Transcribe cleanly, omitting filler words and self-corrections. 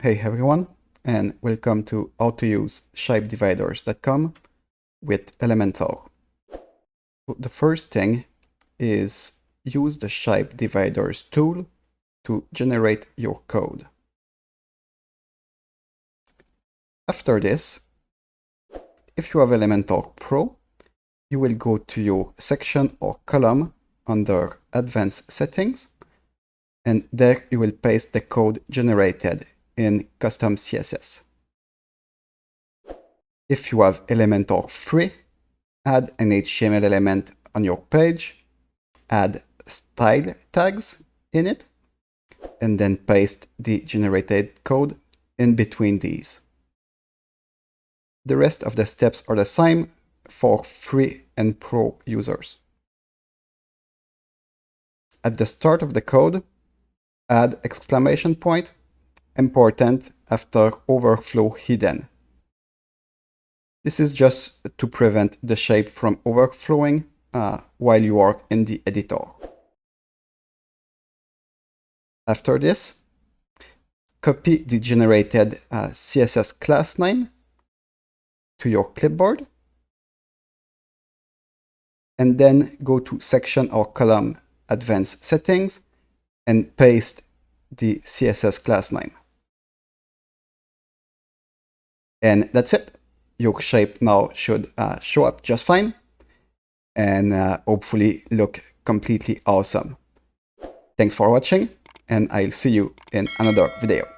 Hey everyone, and welcome to how to use shapedividers.com with Elementor. The first thing is use the shape dividers tool to generate your code. After this, if you have Elementor Pro, you will go to your section or column under Advanced Settings, and there you will paste the code generated in custom CSS. If you have Elementor free, add an HTML element on your page, add style tags in it, and then paste the generated code in between these. The rest of the steps are the same for free and pro users. At the start of the code, add exclamation point, important after overflow hidden. This is just to prevent the shape from overflowing while you are in the editor. After this, copy the generated CSS class name to your clipboard, and then go to section or column Advanced Settings and paste the CSS class name. And that's it. Your shape now should show up just fine and hopefully look completely awesome. Thanks for watching, and I'll see you in another video.